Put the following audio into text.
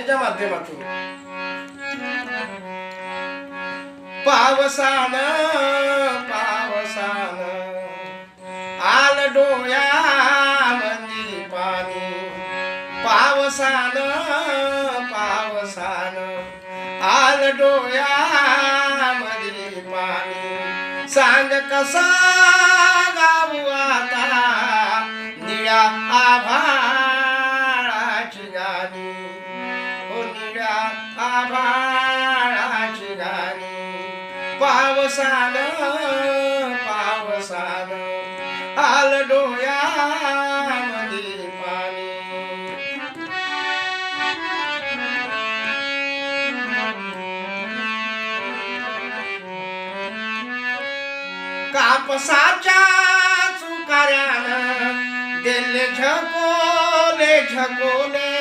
कवितेच्या माध्यमातून पावसान पावसान आल डोळ्यामंदी पाणी पावसान पावसान आल डोळ्यामंदी पाणी सांग कसा गाऊ आता निळ्या आभाळाची गाणी हो निळ्या आभाळाची गाणी पावसान पावसान आल डोळ्यामध्ये पाणी कापसाच्या चुकाऱ्यानं दिले झकोले झकोले